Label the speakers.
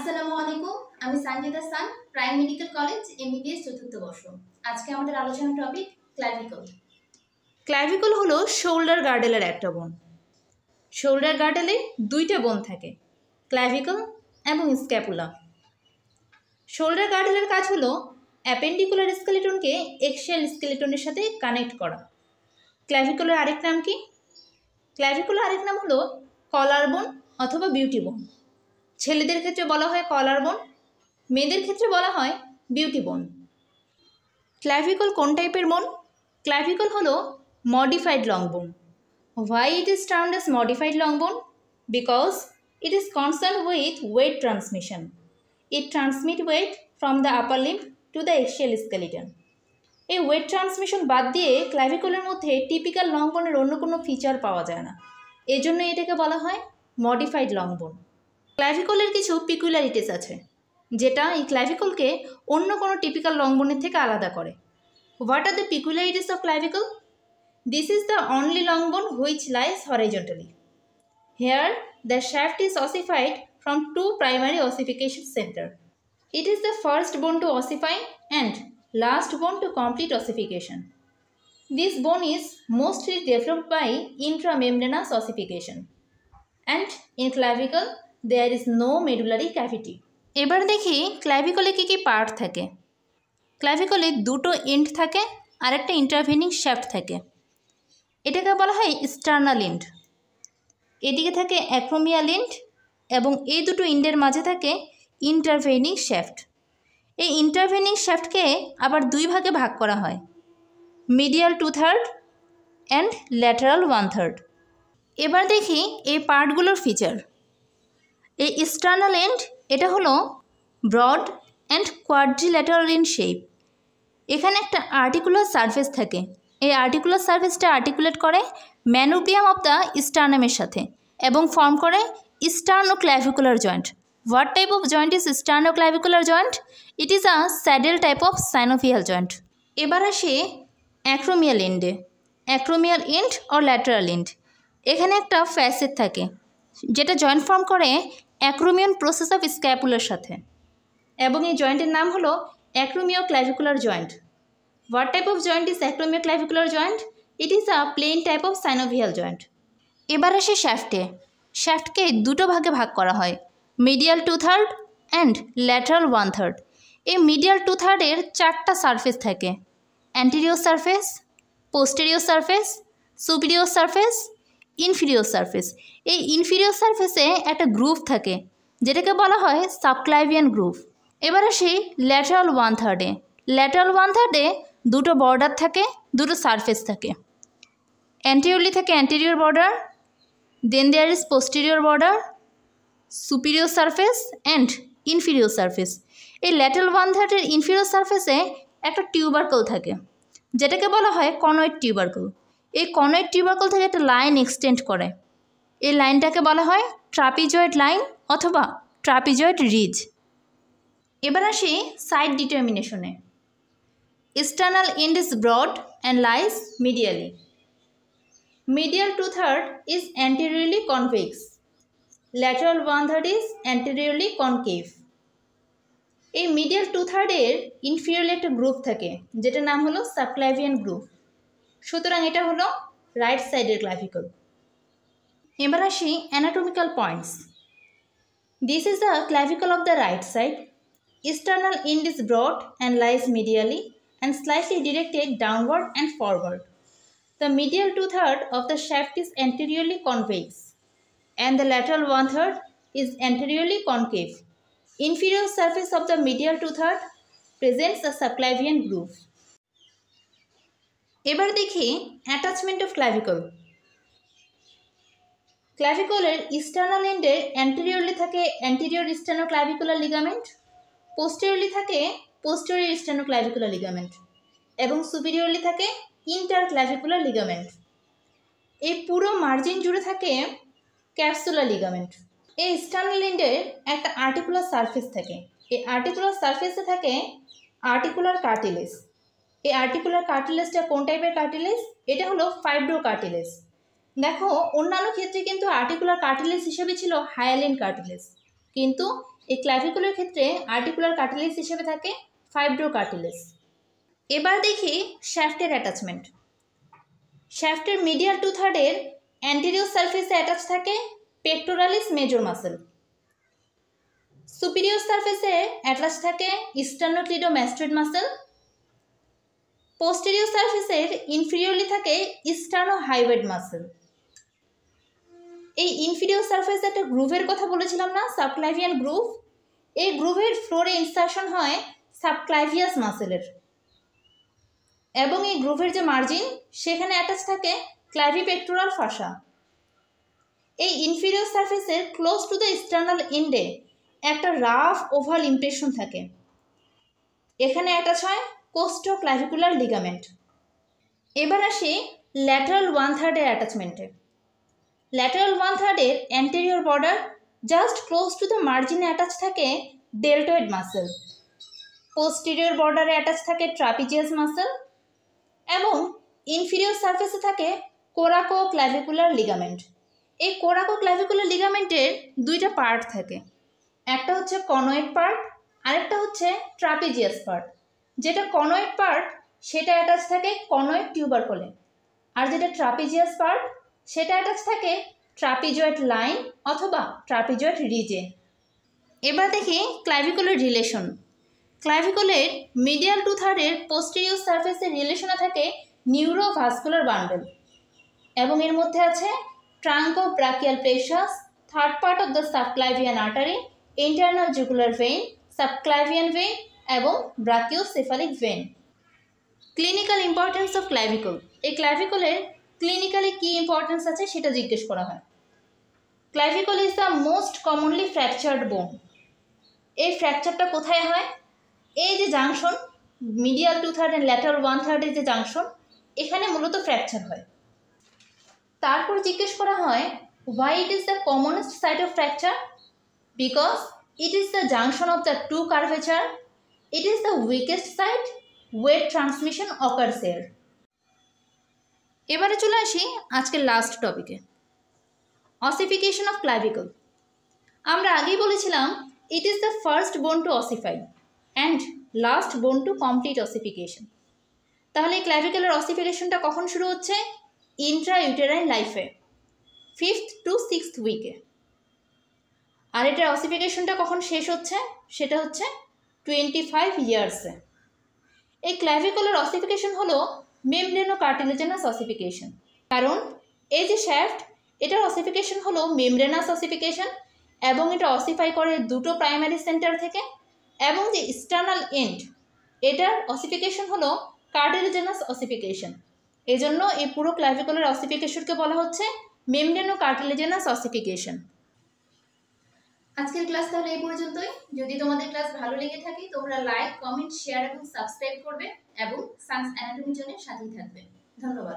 Speaker 1: আসসালামু আলাইকুম, আমি সঞ্জিদা সান, প্রাইম মেডিকেল কলেজ এমবিবিএস চতুর্থ বর্ষ। আজকে আমাদের আলোচনার টপিক ক্ল্যাভিকল। ক্ল্যাভিকল হলো শোল্ডার গার্ডেলের একটা বোন। শোল্ডার গার্ডেলে দুইটা বোন থাকে, ক্ল্যাভিকল এবং স্ক্যাপুলা। শোল্ডার গার্ডেলের কাজ হলো অ্যাপেন্ডিকুলার স্কেলেটনকে এক্সিয়াল স্কেলেটনের সাথে কানেক্ট করা। ক্ল্যাভিকলের আরেক নাম কি? ক্ল্যাভিকলের আরেক নাম হলো কলার বোন অথবা বিউটি বোন। ছেলেদের ক্ষেত্রে বলা হয় কলার বোন, মেয়েদের ক্ষেত্রে বলা হয় বিউটি বোন। ক্ল্যাভিকল কোন টাইপের বোন? ক্ল্যাভিকল হলো মডিফাইড লং বোন। Why it is termed as modified long bone? Because it is concerned with weight transmission. It transmits weight from the upper limb to the axial skeleton. এই wait transmission বাদ দিয়ে ক্ল্যাভিকলের মধ্যে typical long বোনের অন্য কোনো feature পাওয়া যায় না, এজন্য এটাকে বলা হয় মডিফাইড লং বোন। ক্ল্যাভিকলের কিছু পিকুলারিটিস আছে যেটা এই ক্ল্যাভিকলকে অন্য কোনো টিপিক্যাল লং বোনের থেকে আলাদা করে। What are the peculiarities of clavicle? This is the only long bone which lies horizontally. Here, the shaft is ossified from two primary ossification centers. It is the first bone to ossify and last bone to complete ossification. This bone is mostly developed by intramembranous ossification. And in clavicle, there is no medullary cavity. এবার দেখি ক্ল্যাভিকলে কি part থাকে। ক্ল্যাভিকলে দুটো and থাকে আর একটা intervening shaft থাকে। এটাকে বলা হয় স্টার্নাল এন্ড। এদিকে থাকে অ্যাক্রোমিয়াল এন্ড এবং এই দুটো এন্ডের মাঝে থাকে ইন্টারভেনিং শ্যাফট। এই ইন্টারভেনিং শ্যাফটকে আবার দুই ভাগে ভাগ করা হয়, মিডিয়াল 2/3 অ্যান্ড ল্যাটারাল 1/3। এবার দেখি এই পার্টগুলোর ফিচার। এই স্টার্নাল এন্ড এটা হলো broad and quadrilateral in shape. এখানে একটা আর্টিকুলার সারফেস থাকে। এই আর্টিকুলার সারফেসটা আর্টিকুলেট করে ম্যানোপিয়াম অফ দ্য স্টার্নামের সাথে এবং ফর্ম করে sternoclavicular joint. What type of joint is sternoclavicular joint? It is a saddle type of synovial joint. এবার আসে অ্যাক্রোমিয়াল এন্ডে। Acromial end or lateral end, এখানে একটা ফ্যাসেট থাকে যেটা জয়েন্ট ফর্ম করে অ্যাক্রোমিয়ান প্রসেস অফ স্ক্যাপুলার সাথে এবং এই জয়েন্টের নাম হলো acromioclavicular joint. What type of joint is acromioclavicular joint? It is a plain type of synovial joint. এবার আসে শ্যাফটে। শ্যাফটকে দুটো ভাগে ভাগ করা হয়, মিডিয়াল 2/3 অ্যান্ড ল্যাটারাল 1/3। এই মিডিয়াল 2/3-এর চারটা সারফেস থাকে, anterior surface, posterior surface, superior surface, inferior surface. এই ইনফিরিয়র সারফেসে একটা গ্রুভ থাকে যেটাকে বলা হয় সাবক্লাইভিয়ান গ্রুভ। এবার আসি ল্যাটারাল 1/3-এ। ল্যাটারাল 1/3-এ দুটো বর্ডার থাকে, দুটো সারফেস থাকে। অ্যান্টেরিয়রলি থাকে anterior border, then there is posterior border, superior surface and inferior surface. এই ল্যাটারাল 1/3-এর ইনফিরিয়র সারফেসে একটা টিউবারকল থাকে যেটাকে বলা হয় কনয়েড টিউবারকল। এই কনয়েড টিউবারকল থেকে একটা লাইন এক্সটেন্ড করে, এই লাইনটাকে বলা হয় ট্রাপিজয়েড লাইন অথবা ট্রাপিজয়েড রিজ। এবার আসি side ডিটারমিনেশনে। External end is broad and lies medially. Medial 2/3 is anteriorly convex. Lateral 1/3 is anteriorly concave. এই মিডিয়াল 2/3-এর ইনফিরিয়রলি একটা গ্রুভ থাকে যেটার নাম হলো সাবক্লাভিয়ান গ্রুভ। সুতরাং এটা হলো রাইট সাইডের ক্ল্যাভিকল। এবার আসি anatomical points. This is the clavicle of the right side. External end is broad and lies medially and slightly directed downward and forward. The medial 2/3 of the shaft is anteriorly convex and the lateral 1/3 is anteriorly concave. Inferior surface of the medial 2/3 presents a subclavian groove. এবার দেখি attachment of clavicle. ক্ল্যাভিকলের ইস্টার্নাল এন্ডের anteriorly থাকে anterior স্টেনোক্ল্যাভিকুলার ligament, posteriorly থাকে posterior স্টেনোক্ল্যাভিকুলার ligament এবং সুপিরিয়রলি থাকে ইন্টারক্ল্যাভিকুলার ligament. এই পুরো margin জুড়ে থাকে ক্যাপসুলার লিগামেন্ট। এই স্টার্নাল এন্ডের একটা আর্টিকুলার সারফেস থাকে, এই আর্টিকুলার সারফেসে থাকে আর্টিকুলার কার্টিলেজ। এই আর্টিকুলার কার্টিলেজটা কোন টাইপের কার্টিলেজ? এটা হলো ফাইব্রো কার্টিলেজ। দেখো অন্যান্য ক্ষেত্রে কিন্তু আর্টিকুলার কার্টিলেজ হিসেবে ছিল হায়ালিন কার্টিলেজ, কিন্তু এই ক্ল্যাভিকুলার ক্ষেত্রে আর্টিকুলার কার্টিলেজ হিসেবে থাকে ফাইব্রো কার্টিলেজ। এবার দেখি শ্যাফটের অ্যাটাচমেন্ট। শ্যাফটের মিডিয়াল 2/3 অ্যান্টেরিয়র সারফেসে অ্যাটাচ থাকে পেক্টোরালিস মেজর মাসল। সুপিরিয়র সারফেসে অ্যাটাচ থাকে স্টার্নোক্লিডোমাস্টোইড মাসল। পোস্টেরিয়র সারফেসের ইনফিরিয়রলি থাকে স্টার্নোহাইভয়েড মাসল। এই ইনফিরিয়র সারফেসে একটা গ্রুভের কথা বলেছিলাম না, সাবক্লাভিয়ান গ্রুভ। এই গ্রুভের ফ্লোরে ইনসারশন হয় সাবক্লাভিয়াস মাসেলের, এবং এই গ্রুভের যে মার্জিন সেখানে অ্যাটাচ থাকে ক্ল্যাভিপেক্টোরাল ফাসা। এই ইনফিরিয়র সারফেসের ক্লোজ টু দ্য স্টার্নাল এন্ডে একটা রাফ ওভাল ইমপ্রেশন থাকে। এখানে অ্যাটাচ হয় কোস্টোক্ল্যাভিকুলার লিগামেন্ট। এবার আসি ল্যাটারাল 1/3 অ্যাটাচমেন্টে। Lateral 1/3 anterior border just close to the মার্জিনে অ্যাটাচ থাকে ডেল্টয়েড মাসেল। পোস্টেরিয়র বর্ডারে অ্যাটাচ থাকে ট্রাপিজিয়াস মাসেল, এবং ইনফিরিয়র সারফেসে থাকে কোরাকো ক্ল্যাভিকুলার লিগামেন্ট। এই কোরাকো ক্ল্যাভিকুলার লিগামেন্টের দুইটা পার্ট থাকে, একটা হচ্ছে কনয়েড পার্ট, আরেকটা হচ্ছে ট্রাপিজিয়াস পার্ট। যেটা কনয়েড পার্ট সেটা অ্যাটাচ থাকে কনয়েড টিউবারকলে, আর যেটা ট্রাপিজিয়াস পার্ট সেটা অ্যাটাচ থাকে ট্রাপিজয়েড লাইন অথবা ট্রাপিজয়েড রিজে। এবার দেখি ক্ল্যাভিকুলার রিলেশন। ক্ল্যাভিকুলের মিডিয়াল 2/3 পোস্টেরিয়র সারফেসের রিলেশনে থাকে নিউরোভাস্কুলার বান্ডেল, এবং এর মধ্যে আছে trunk of brachial plexus, third part of the subclavian artery, internal jugular vein, subclavian vein এবং brachiocephalic vein. Clinical importance of clavicle. এই ক্ল্যাভিকুলের ক্লিনিক্যালি কী ইম্পর্টেন্স আছে সেটা জিজ্ঞেস করা হয়। Clavicle is the most commonly fractured bone. এই ফ্র্যাকচারটা কোথায় হয়? এই যে জাংশন মিডিয়াল 2/3 এন্ড ল্যাটারাল 1/3 যে জাংশন, এখানে মূলত ফ্র্যাকচার হয়। তারপর জিজ্ঞেস করা হয় why it is the commonest site of fracture? Because it is the junction of the two curvature. It is the weakest site where transmission occurs here. এবারে চলে আসি আজকের লাস্ট টপিকে, অসিফিকেশন অফ ক্ল্যাভিকল। আমরা আগেই বলেছিলাম ইট ইজ দ্য ফার্স্ট বোন two অসিফাই and last বোন টু কমপ্লিট অসিফিকেশন। তাহলে এই ক্ল্যাভিকুলার অসিফিকেশনটা কখন শুরু হচ্ছে? ইন্ট্রা ইউটেরাইন লাইফে 5th to 6th উইকে। আর এটার অসিফিকেশনটা কখন শেষ হচ্ছে? সেটা হচ্ছে 25 ইয়ার্সে। এই ক্ল্যাভিকুলার অসিফিকেশন হলো মেমব্রেনো কার্টিলেজেনাস অসিফিকেশন, কারণ এই যে শ্যাফট এটার অসিফিকেশন হলো মেমব্রেনাস অসিফিকেশন, এবং এটা অসিফাই করে দুটো প্রাইমারি সেন্টার থেকে, এবং যে স্টার্নাল এন্ড এটার অসিফিকেশন হলো কার্টিলেজেনাস অসিফিকেশন। এজন্য এই পুরো ক্ল্যাভিকুলার অসিফিকেশনকে বলা হচ্ছে মেমব্রেনো কার্টিলেজেনাস অসিফিকেশন। আজকের ক্লাস তাহলে এই পর্যন্তই। যদি তোমাদের ক্লাস ভালো লেগে থাকে তোমরা লাইক, কমেন্ট, শেয়ার এবং সাবস্ক্রাইব করবে, এবং সায়েন্স অ্যানাটমির জন্য সাথেই থাকবে। ধন্যবাদ।